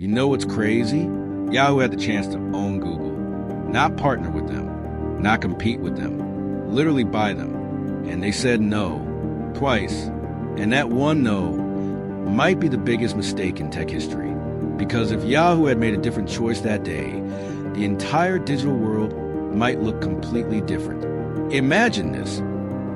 You know what's crazy? Yahoo had the chance to own Google, not partner with them, not compete with them, literally buy them. And they said no, twice. And that one no might be the biggest mistake in tech history. Because if Yahoo had made a different choice that day, the entire digital world might look completely different. Imagine this.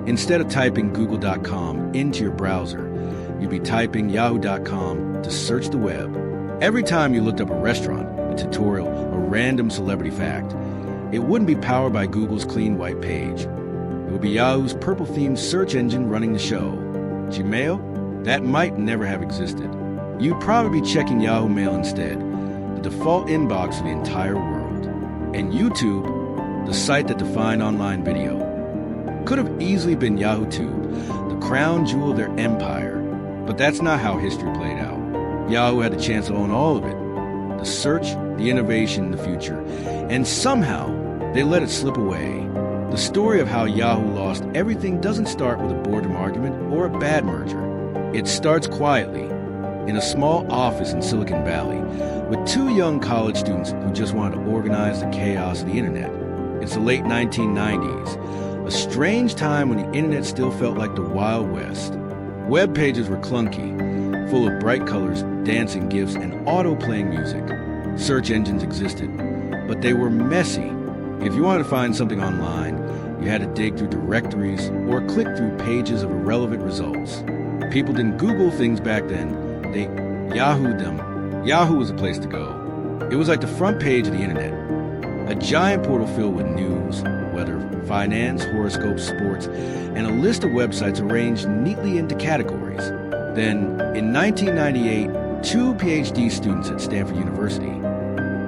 Instead of typing google.com into your browser, you'd be typing yahoo.com to search the web. Every time you looked up a restaurant, a tutorial, a random celebrity fact, it wouldn't be powered by Google's clean white page. It would be Yahoo's purple-themed search engine running the show. Gmail? That might never have existed. You'd probably be checking Yahoo Mail instead, the default inbox for the entire world. And YouTube, the site that defined online video, could have easily been YahooTube, the crown jewel of their empire. But that's not how history played out. Yahoo had the chance to own all of it. The search, the innovation, the future. And somehow, they let it slip away. The story of how Yahoo lost everything doesn't start with a boredom argument or a bad merger. It starts quietly, in a small office in Silicon Valley, with two young college students who just wanted to organize the chaos of the internet. It's the late 1990s, a strange time when the internet still felt like the Wild West. Web pages were clunky, full of bright colors, dancing GIFs, and auto-playing music. Search engines existed, but they were messy. If you wanted to find something online, you had to dig through directories or click through pages of irrelevant results. People didn't Google things back then, they Yahoo'd them. Yahoo was the place to go. It was like the front page of the internet, a giant portal filled with news, weather, finance, horoscopes, sports, and a list of websites arranged neatly into categories. Then, in 1998, two PhD students at Stanford University,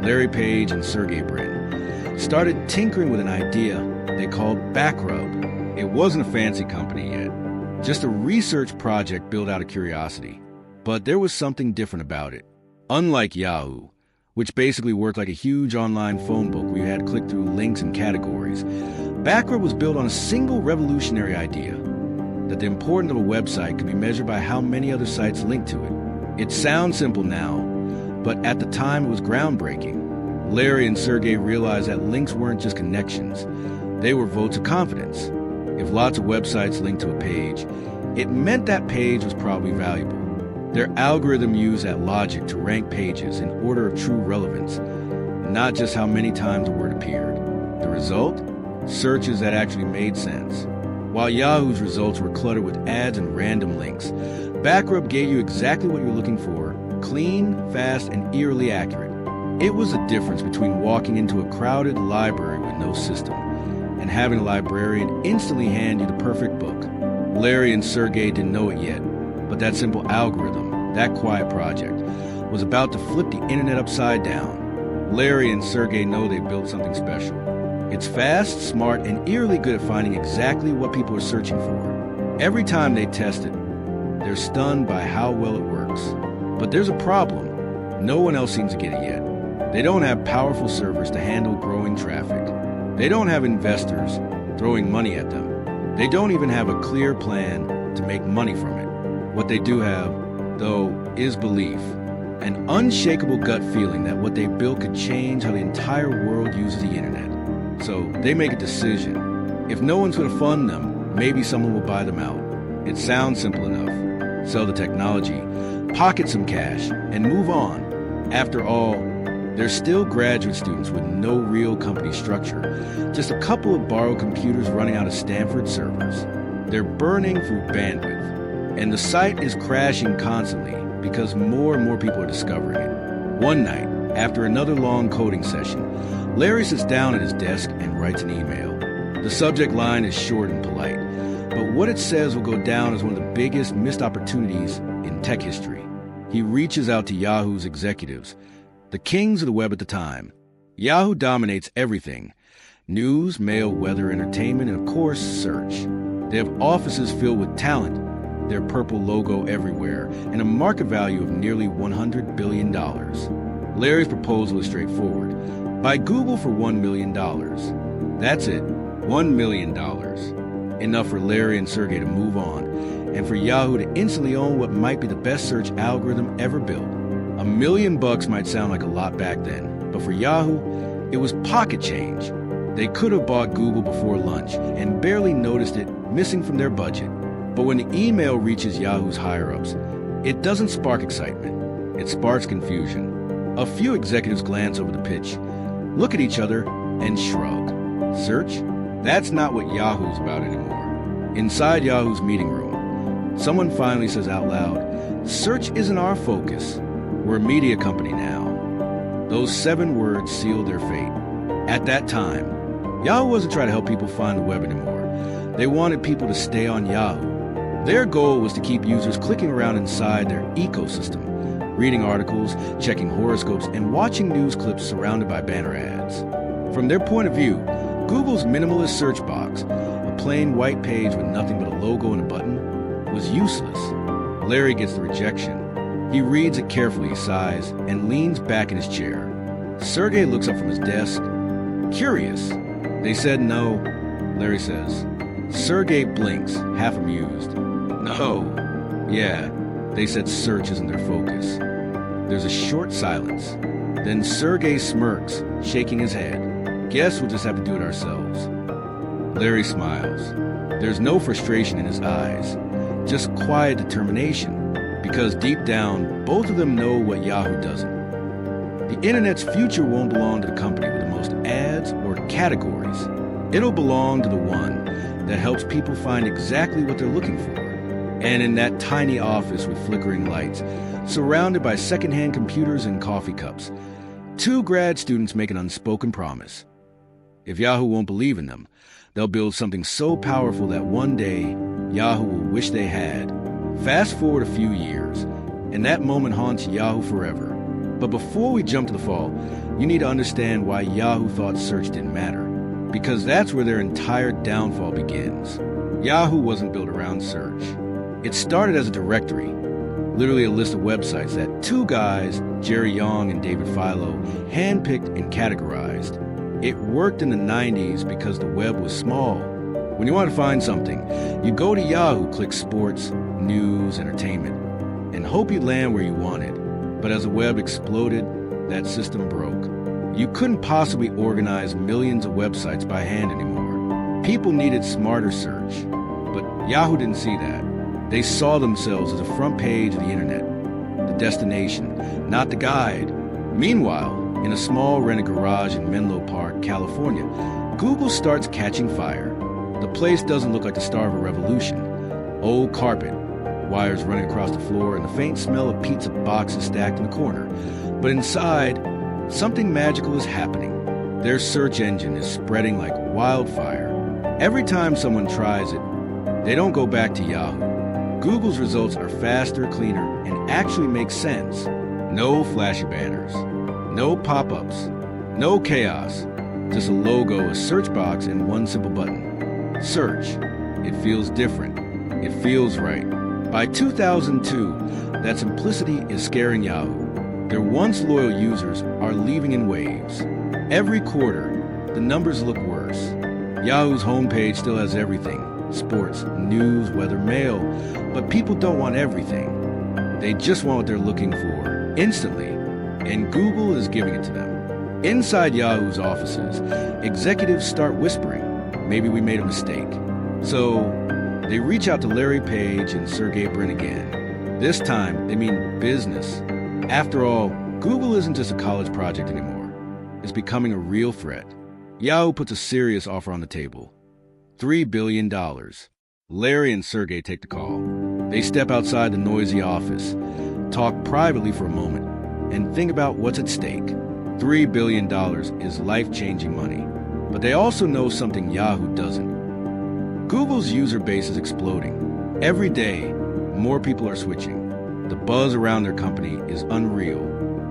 Larry Page and Sergey Brin, started tinkering with an idea they called Backrub. It wasn't a fancy company yet, just a research project built out of curiosity. But there was something different about it. Unlike Yahoo, which basically worked like a huge online phone book where you had to click through links and categories, Backrub was built on a single revolutionary idea, that the importance of a website could be measured by how many other sites linked to it. It sounds simple now, but at the time it was groundbreaking. Larry and Sergey realized that links weren't just connections, they were votes of confidence. If lots of websites linked to a page, it meant that page was probably valuable. Their algorithm used that logic to rank pages in order of true relevance, not just how many times a word appeared. The result? Searches that actually made sense. While Yahoo's results were cluttered with ads and random links, Backrub gave you exactly what you were looking for, clean, fast, and eerily accurate. It was the difference between walking into a crowded library with no system and having a librarian instantly hand you the perfect book. Larry and Sergey didn't know it yet, but that simple algorithm, that quiet project, was about to flip the internet upside down. Larry and Sergey know they built something special. It's fast, smart, and eerily good at finding exactly what people are searching for. Every time they test it, they're stunned by how well it works. But there's a problem. No one else seems to get it yet. They don't have powerful servers to handle growing traffic. They don't have investors throwing money at them. They don't even have a clear plan to make money from it. What they do have, though, is belief. An unshakable gut feeling that what they built could change how the entire world uses the internet. So they make a decision. If no one's going to fund them, maybe someone will buy them out. It sounds simple enough. Sell the technology, pocket some cash, and move on. After all, they're still graduate students with no real company structure, just a couple of borrowed computers running out of Stanford servers. They're burning through bandwidth, and the site is crashing constantly because more and more people are discovering it. One night, after another long coding session, Larry sits down at his desk and writes an email. The subject line is short and polite, but what it says will go down as one of the biggest missed opportunities in tech history. He reaches out to Yahoo's executives, the kings of the web at the time. Yahoo dominates everything: news, mail, weather, entertainment, and of course, search. They have offices filled with talent, their purple logo everywhere, and a market value of nearly $100 billion. Larry's proposal is straightforward. Buy Google for $1 million. That's it, $1 million. Enough for Larry and Sergey to move on, and for Yahoo to instantly own what might be the best search algorithm ever built. A $1 million might sound like a lot back then, but for Yahoo, it was pocket change. They could have bought Google before lunch and barely noticed it missing from their budget. But when the email reaches Yahoo's higher-ups, it doesn't spark excitement. It sparks confusion. A few executives glance over the pitch, look at each other, and shrug. Search? That's not what Yahoo's about anymore. Inside Yahoo's meeting room, someone finally says out loud, "Search isn't our focus. We're a media company now." Those 7 words sealed their fate. At that time, Yahoo wasn't trying to help people find the web anymore. They wanted people to stay on Yahoo. Their goal was to keep users clicking around inside their ecosystem, reading articles, checking horoscopes, and watching news clips surrounded by banner ads. From their point of view, Google's minimalist search box, a plain white page with nothing but a logo and a button, was useless. Larry gets the rejection. He reads it carefully, sighs, and leans back in his chair. Sergey looks up from his desk, curious. "They said no," Larry says. Sergey blinks, half amused. "No. Yeah, they said search isn't their focus." There's a short silence. Then Sergey smirks, shaking his head. "Guess we'll just have to do it ourselves." Larry smiles. There's no frustration in his eyes, just quiet determination, because deep down, both of them know what Yahoo doesn't. The internet's future won't belong to the company with the most ads or categories. It'll belong to the one that helps people find exactly what they're looking for. And in that tiny office with flickering lights, surrounded by secondhand computers and coffee cups, 2 grad students make an unspoken promise. If Yahoo won't believe in them, they'll build something so powerful that one day Yahoo will wish they had. Fast forward a few years, and that moment haunts Yahoo forever. But before we jump to the fall, you need to understand why Yahoo thought search didn't matter. Because that's where their entire downfall begins. Yahoo wasn't built around search. It started as a directory, literally a list of websites that 2 guys, Jerry Yang and David Filo, handpicked and categorized. It worked in the 90s because the web was small. When you want to find something, you go to Yahoo, click sports, news, entertainment, and hope you land where you wanted. But as the web exploded, that system broke. You couldn't possibly organize millions of websites by hand anymore. People needed smarter search. But Yahoo didn't see that. They saw themselves as the front page of the internet, the destination, not the guide. Meanwhile, in a small rented garage in Menlo Park, California, Google starts catching fire. The place doesn't look like the start of a revolution. Old carpet, wires running across the floor, and the faint smell of pizza boxes stacked in the corner. But inside, something magical is happening. Their search engine is spreading like wildfire. Every time someone tries it, they don't go back to Yahoo. Google's results are faster, cleaner, and actually make sense. No flashy banners, no pop-ups, no chaos. Just a logo, a search box, and one simple button. Search. It feels different. It feels right. By 2002, that simplicity is scaring Yahoo. Their once loyal users are leaving in waves. Every quarter, the numbers look worse. Yahoo's homepage still has everything: sports, news, weather, mail. But people don't want everything. They just want what they're looking for, instantly. And Google is giving it to them. Inside Yahoo's offices, executives start whispering, maybe we made a mistake. So they reach out to Larry Page and Sergey Brin again. This time, they mean business. After all, Google isn't just a college project anymore. It's becoming a real threat. Yahoo puts a serious offer on the table. $3 billion. Larry and Sergey take the call. They step outside the noisy office, talk privately for a moment, and think about what's at stake. $3 billion is life-changing money. But they also know something Yahoo doesn't. Google's user base is exploding. Every day, more people are switching. The buzz around their company is unreal.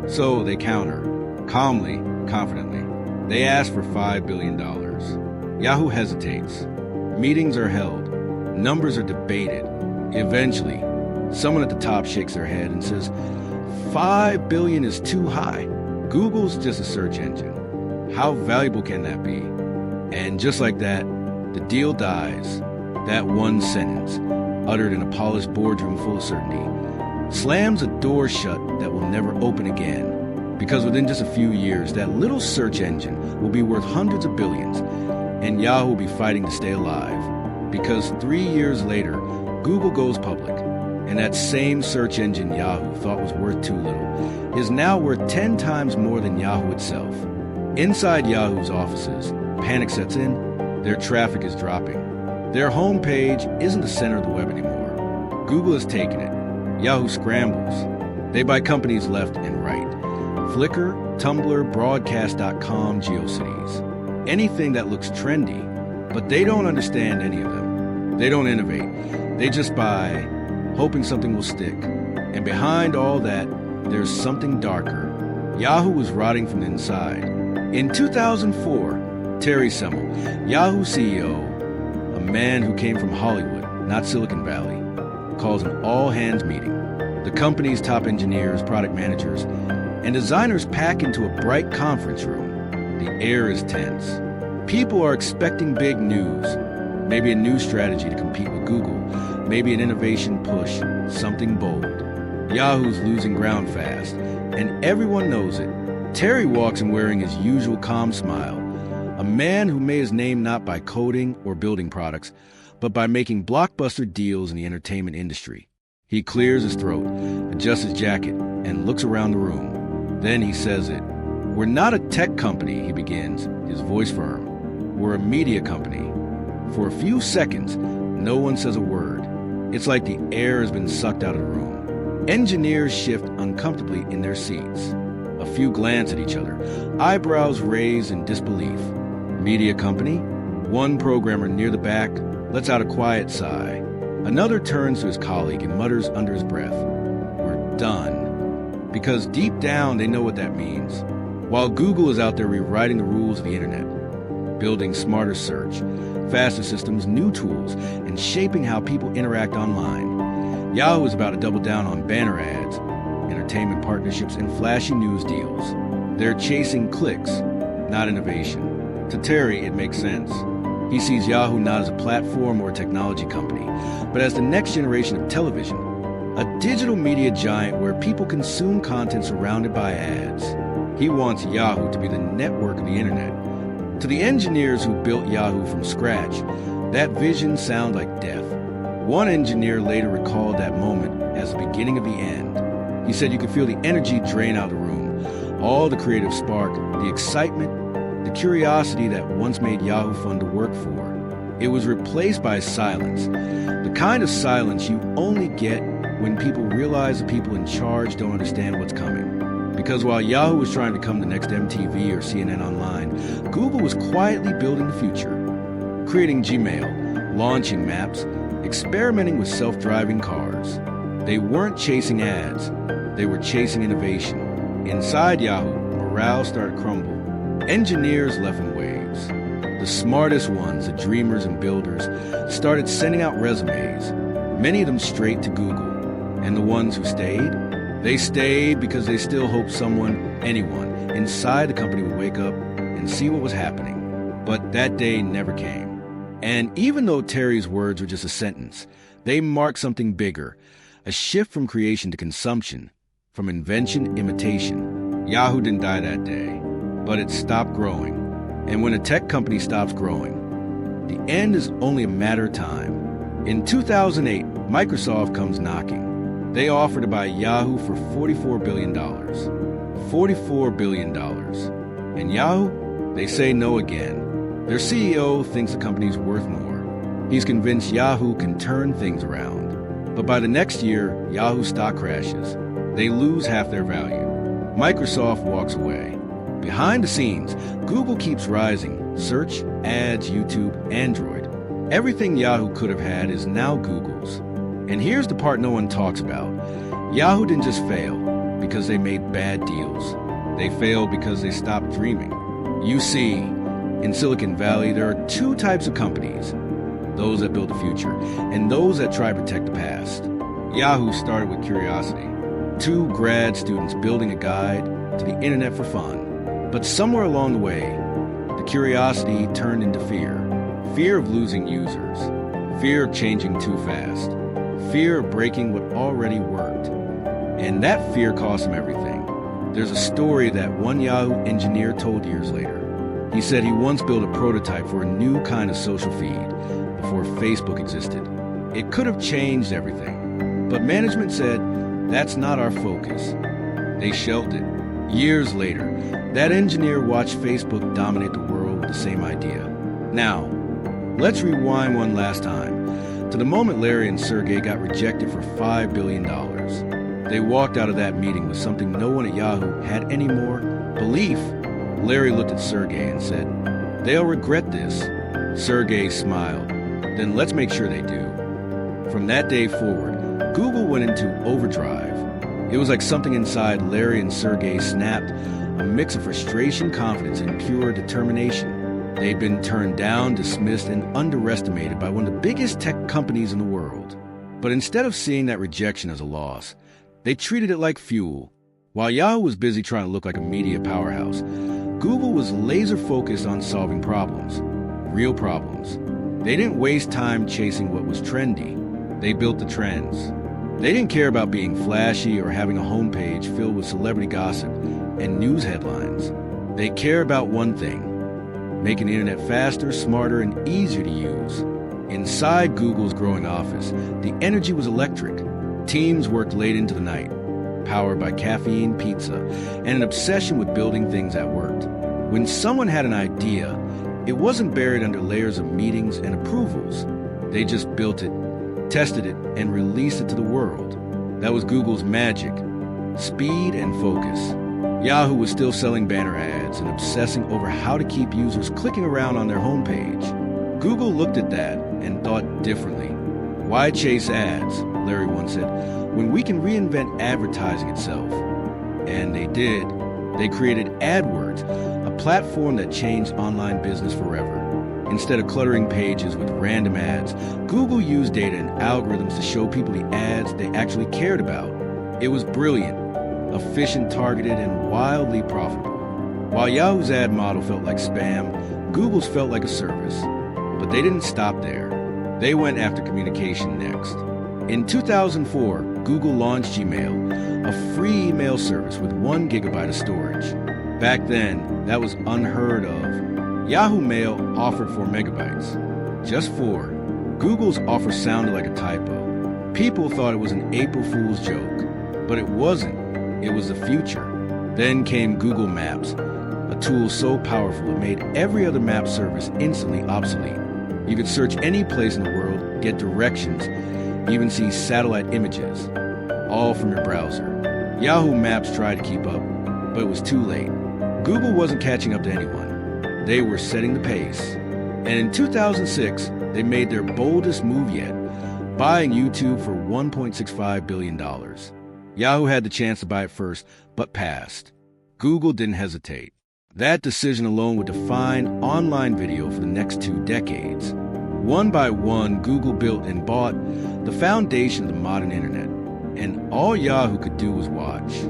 So they counter, calmly, confidently. They ask for $5 billion. Yahoo hesitates. Meetings are held. Numbers are debated. Eventually, someone at the top shakes their head and says, $5 billion is too high. Google's just a search engine. How valuable can that be? And just like that, the deal dies. That one sentence, uttered in a polished boardroom full of certainty. slams a door shut that will never open again. Because within just a few years, that little search engine will be worth hundreds of billions, and Yahoo will be fighting to stay alive. Because 3 years later, Google goes public, and that same search engine Yahoo thought was worth too little is now worth 10 times more than Yahoo itself. Inside Yahoo's offices, panic sets in, their traffic is dropping. Their homepage isn't the center of the web anymore. Google has taken it. Yahoo scrambles. They buy companies left and right. Flickr, Tumblr, Broadcast.com, GeoCities. Anything that looks trendy, but they don't understand any of them. They don't innovate. They just buy, hoping something will stick. And behind all that, there's something darker. Yahoo was rotting from the inside. In 2004, Terry Semel, Yahoo CEO, a man who came from Hollywood, not Silicon Valley, calls an all-hands meeting. The company's top engineers, product managers, and designers pack into a bright conference room. The air is tense. People are expecting big news, maybe a new strategy to compete with Google, maybe an innovation push, something bold. Yahoo's losing ground fast, and everyone knows it. Terry walks in wearing his usual calm smile, a man who made his name not by coding or building products, but by making blockbuster deals in the entertainment industry. He clears his throat, adjusts his jacket, and looks around the room. Then he says it. "We're not a tech company," he begins, his voice firm. "We're a media company." For a few seconds, no one says a word. It's like the air has been sucked out of the room. Engineers shift uncomfortably in their seats. A few glance at each other, eyebrows raised in disbelief. Media company? One programmer near the back lets out a quiet sigh. Another turns to his colleague and mutters under his breath, "We're done." Because deep down they know what that means. While Google is out there rewriting the rules of the internet, building smarter search, faster systems, new tools, and shaping how people interact online, Yahoo is about to double down on banner ads, entertainment partnerships, and flashy news deals. They're chasing clicks, not innovation. To Terry, it makes sense. He sees Yahoo not as a platform or a technology company, but as the next generation of television, a digital media giant where people consume content surrounded by ads. He wants Yahoo to be the network of the internet. To the engineers who built Yahoo from scratch, that vision sounded like death. One engineer later recalled that moment as the beginning of the end. He said you could feel the energy drain out of the room, all the creative spark, the excitement, the curiosity that once made Yahoo fun to work for. It was replaced by silence, the kind of silence you only get when people realize the people in charge don't understand what's coming. Because while Yahoo was trying to become the next MTV or CNN online, Google was quietly building the future, creating Gmail, launching Maps, experimenting with self-driving cars. They weren't chasing ads, they were chasing innovation. Inside Yahoo, morale started to crumble. Engineers left in waves. The smartest ones, the dreamers and builders, started sending out resumes, many of them straight to Google. And the ones who stayed? They stayed because they still hoped someone, anyone, inside the company would wake up and see what was happening. But that day never came. And even though Terry's words were just a sentence, they marked something bigger, a shift from creation to consumption, from invention, imitation. Yahoo didn't die that day, but it stopped growing. And when a tech company stops growing, the end is only a matter of time. In 2008, Microsoft comes knocking. They offer to buy Yahoo for $44 billion. $44 billion. And Yahoo? They say no again. Their CEO thinks the company's worth more. He's convinced Yahoo can turn things around. But by the next year, Yahoo stock crashes. They lose half their value. Microsoft walks away. Behind the scenes, Google keeps rising. Search, ads, YouTube, Android. Everything Yahoo could have had is now Google's. And here's the part no one talks about. Yahoo didn't just fail because they made bad deals. They failed because they stopped dreaming. You see, in Silicon Valley, there are two types of companies. Those that build the future, and those that try to protect the past. Yahoo started with curiosity. Two grad students building a guide to the internet for fun. But somewhere along the way, the curiosity turned into fear. Fear of losing users. Fear of changing too fast. Fear of breaking what already worked. And that fear cost him everything. There's a story that one Yahoo engineer told years later. He said he once built a prototype for a new kind of social feed before Facebook existed. It could have changed everything, but management said, that's not our focus. They shelved it. Years later, that engineer watched Facebook dominate the world with the same idea. Now, let's rewind one last time to the moment Larry and Sergey got rejected for $5 billion. They walked out of that meeting with something no one at Yahoo had any more: belief. Larry looked at Sergey and said, "They'll regret this." Sergey smiled. "Then let's make sure they do." From that day forward, Google went into overdrive. It was like something inside Larry and Sergey snapped, a mix of frustration, confidence, and pure determination. They'd been turned down, dismissed, and underestimated by one of the biggest tech companies in the world. But instead of seeing that rejection as a loss, they treated it like fuel. While Yahoo was busy trying to look like a media powerhouse, Google was laser-focused on solving problems, real problems. They didn't waste time chasing what was trendy. They built the trends. They didn't care about being flashy or having a homepage filled with celebrity gossip and news headlines. They care about one thing: making the internet faster, smarter, and easier to use. Inside Google's growing office, the energy was electric. Teams worked late into the night, powered by caffeine, pizza, and an obsession with building things that worked. When someone had an idea, it wasn't buried under layers of meetings and approvals. They just built it, tested it, and released it to the world. That was Google's magic: speed and focus. Yahoo was still selling banner ads and obsessing over how to keep users clicking around on their homepage. Google looked at that and thought differently. "Why chase ads?" Larry once said, "when we can reinvent advertising itself." And they did. They created AdWords, a platform that changed online business forever. Instead of cluttering pages with random ads, Google used data and algorithms to show people the ads they actually cared about. It was brilliant, efficient, targeted, and wildly profitable. While Yahoo's ad model felt like spam, Google's felt like a service. But they didn't stop there. They went after communication next. In 2004, Google launched Gmail, a free email service with 1 gigabyte of storage. Back then, that was unheard of. Yahoo Mail offered 4 megabytes. Just 4. Google's offer sounded like a typo. People thought it was an April Fool's joke. But it wasn't. It was the future. Then came Google Maps, a tool so powerful it made every other map service instantly obsolete. You could search any place in the world, get directions, even see satellite images, all from your browser. Yahoo Maps tried to keep up, but it was too late. Google wasn't catching up to anyone. They were setting the pace. And in 2006, they made their boldest move yet, buying YouTube for $1.65 billion. Yahoo had the chance to buy it first, but passed. Google didn't hesitate. That decision alone would define online video for the next 2 decades. One by one, Google built and bought the foundation of the modern internet, and all Yahoo could do was watch.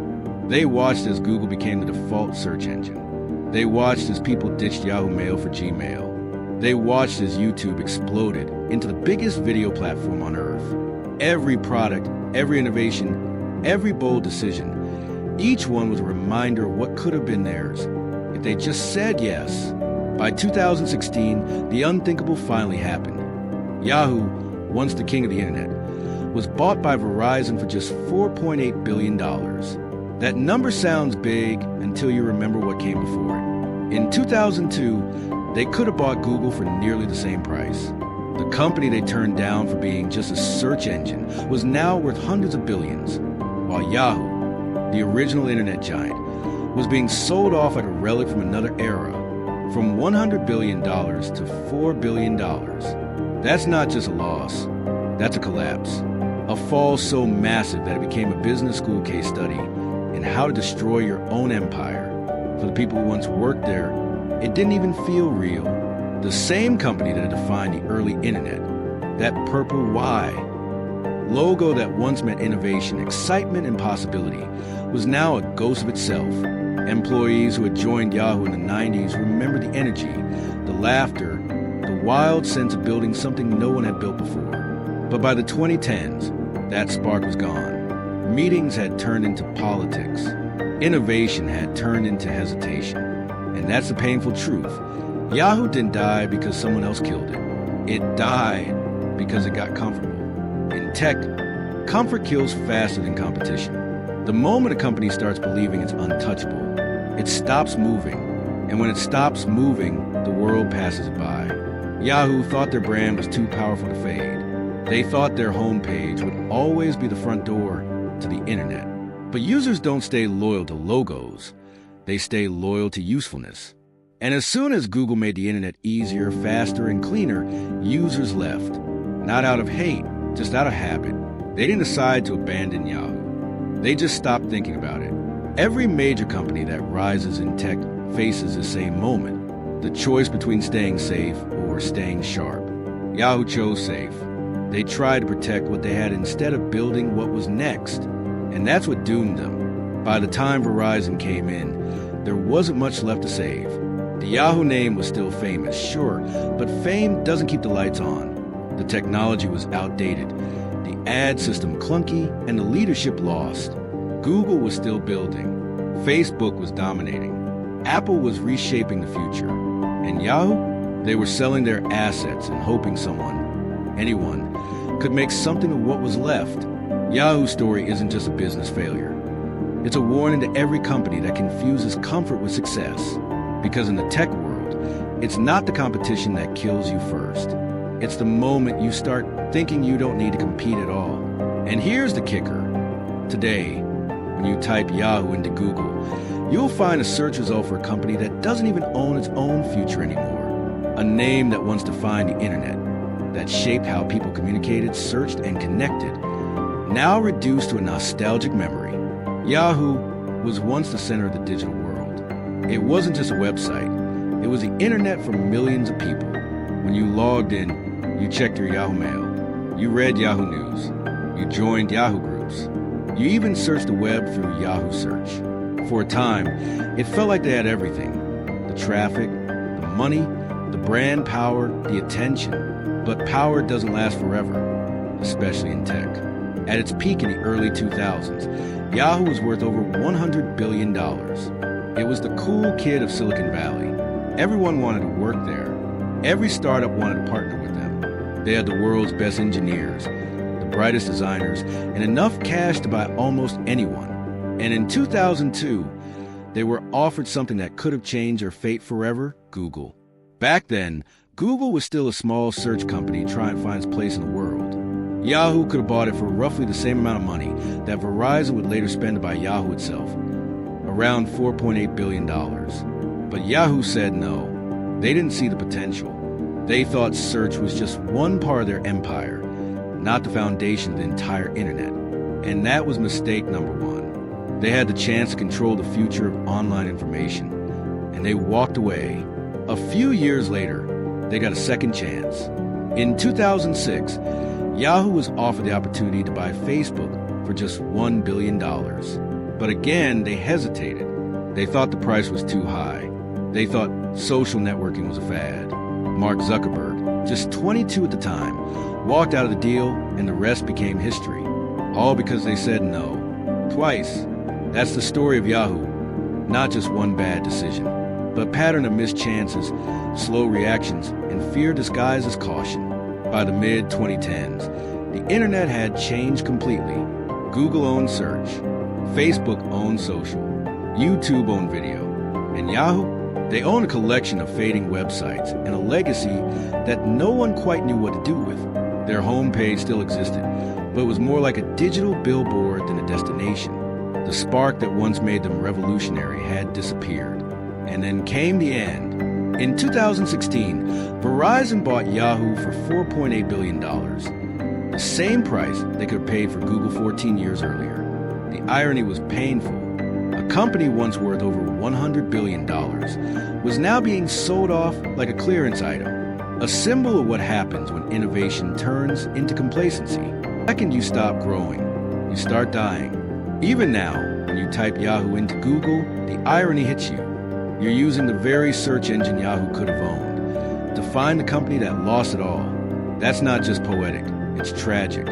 They watched as Google became the default search engine. They watched as people ditched Yahoo Mail for Gmail. They watched as YouTube exploded into the biggest video platform on earth. Every product, every innovation, every bold decision, each one was a reminder of what could have been theirs if they just said yes. By 2016, the unthinkable finally happened. Yahoo, once the king of the internet, was bought by Verizon for just $4.8 billion. That number sounds big until you remember what came before it. In 2002, they could have bought Google for nearly the same price. The company they turned down for being just a search engine was now worth hundreds of billions, while Yahoo, the original internet giant, was being sold off like a relic from another era, from $100 billion to $4 billion. That's not just a loss, that's a collapse. A fall so massive that it became a business school case study in how to destroy your own empire. For the people who once worked there, it didn't even feel real. The same company that had defined the early internet, that purple Y logo that once meant innovation, excitement, and possibility, was now a ghost of itself. Employees who had joined Yahoo in the 90s remember the energy, the laughter, the wild sense of building something no one had built before. But by the 2010s, that spark was gone. Meetings had turned into politics. Innovation had turned into hesitation. And that's the painful truth. Yahoo didn't die because someone else killed it. It died because it got comfortable. In tech, comfort kills faster than competition. The moment a company starts believing it's untouchable, it stops moving. And when it stops moving, the world passes it by. Yahoo thought their brand was too powerful to fade. They thought their homepage would always be the front door to the internet. But users don't stay loyal to logos. They stay loyal to usefulness. And as soon as Google made the internet easier, faster, and cleaner, users left. Not out of hate, just out of habit. They didn't decide to abandon Yahoo. They just stopped thinking about it. Every major company that rises in tech faces the same moment. The choice between staying safe or staying sharp. Yahoo chose safe. They tried to protect what they had instead of building what was next. And that's what doomed them. By the time Verizon came in, there wasn't much left to save. The Yahoo name was still famous, sure, but fame doesn't keep the lights on. The technology was outdated, the ad system clunky, and the leadership lost. Google was still building. Facebook was dominating. Apple was reshaping the future. And Yahoo? They were selling their assets and hoping anyone, could make something of what was left. Yahoo's story isn't just a business failure. It's a warning to every company that confuses comfort with success. Because in the tech world, it's not the competition that kills you first. It's the moment you start thinking you don't need to compete at all. And here's the kicker. Today, when you type Yahoo into Google, you'll find a search result for a company that doesn't even own its own future anymore. A name that once defined the internet, that shaped how people communicated, searched, and connected, now reduced to a nostalgic memory. Yahoo was once the center of the digital world. It wasn't just a website. It was the internet for millions of people. When you logged in, you checked your Yahoo Mail. You read Yahoo News. You joined Yahoo groups. You even searched the web through Yahoo Search. For a time, it felt like they had everything. The traffic, the money, the brand power, the attention. But power doesn't last forever, especially in tech. At its peak in the early 2000s, Yahoo was worth over $100 billion. It was the cool kid of Silicon Valley. Everyone wanted to work there. Every startup wanted to partner with them. They had the world's best engineers, the brightest designers, and enough cash to buy almost anyone. And in 2002, they were offered something that could have changed their fate forever: Google. Back then, Google was still a small search company trying to find its place in the world. Yahoo could have bought it for roughly the same amount of money that Verizon would later spend to buy Yahoo itself, around $4.8 billion. But Yahoo said no. They didn't see the potential. They thought search was just one part of their empire, not the foundation of the entire internet. And that was mistake number one. They had the chance to control the future of online information, and they walked away. A few years later, they got a second chance. In 2006, Yahoo was offered the opportunity to buy Facebook for just $1 billion. But again, they hesitated. They thought the price was too high. They thought social networking was a fad. Mark Zuckerberg, just 22 at the time, walked out of the deal, and the rest became history. All because they said no. Twice. That's the story of Yahoo. Not just one bad decision, but a pattern of missed chances, slow reactions, and fear disguised as caution. By the mid-2010s, the internet had changed completely. Google owned search. Facebook owned social. YouTube owned video. And Yahoo? They own a collection of fading websites and a legacy that no one quite knew what to do with. Their homepage still existed, but it was more like a digital billboard than a destination. The spark that once made them revolutionary had disappeared. And then came the end. In 2016, Verizon bought Yahoo for $4.8 billion, the same price they could have paid for Google 14 years earlier. The irony was painful. A company once worth over $100 billion was now being sold off like a clearance item, a symbol of what happens when innovation turns into complacency. The second you stop growing, you start dying. Even now, when you type Yahoo into Google, the irony hits you. You're using the very search engine Yahoo could have owned to find the company that lost it all. That's not just poetic, it's tragic.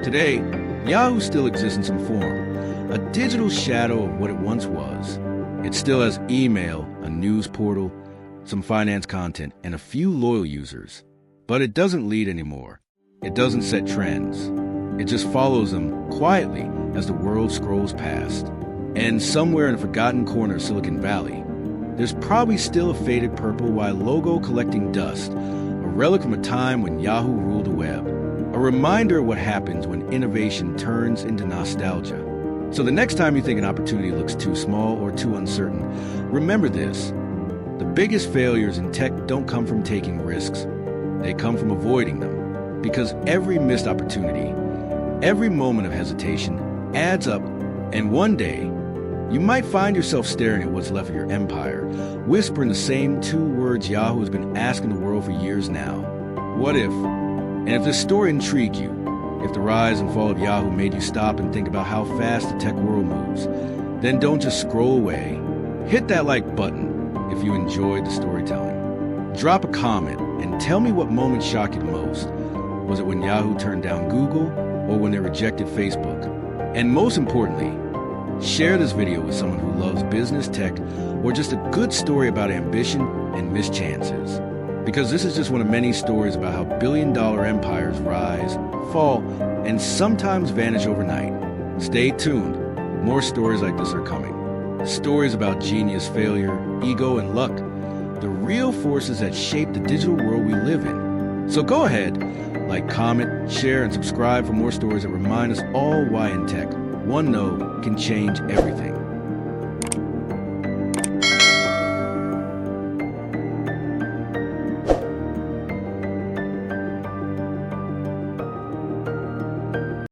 Today, Yahoo still exists in some form, a digital shadow of what it once was. It still has email, a news portal, some finance content, and a few loyal users. But it doesn't lead anymore. It doesn't set trends. It just follows them quietly as the world scrolls past. And somewhere in a forgotten corner of Silicon Valley, there's probably still a faded purple Y logo collecting dust, a relic from a time when Yahoo ruled the web, a reminder of what happens when innovation turns into nostalgia. So the next time you think an opportunity looks too small or too uncertain, remember this. The biggest failures in tech don't come from taking risks. They come from avoiding them. Because every missed opportunity, every moment of hesitation adds up, and one day, you might find yourself staring at what's left of your empire, whispering the same two words Yahoo has been asking the world for years now. What if? And if this story intrigued you, if the rise and fall of Yahoo made you stop and think about how fast the tech world moves, then don't just scroll away. Hit that like button if you enjoyed the storytelling. Drop a comment and tell me what moment shocked you the most. Was it when Yahoo turned down Google or when they rejected Facebook? And most importantly, share this video with someone who loves business, tech, or just a good story about ambition and missed chances. Because this is just one of many stories about how billion-dollar empires rise, fall, and sometimes vanish overnight. Stay tuned. More stories like this are coming. Stories about genius, failure, ego, and luck. The real forces that shape the digital world we live in. So go ahead, like, comment, share, and subscribe for more stories that remind us all why in tech, one no can change everything.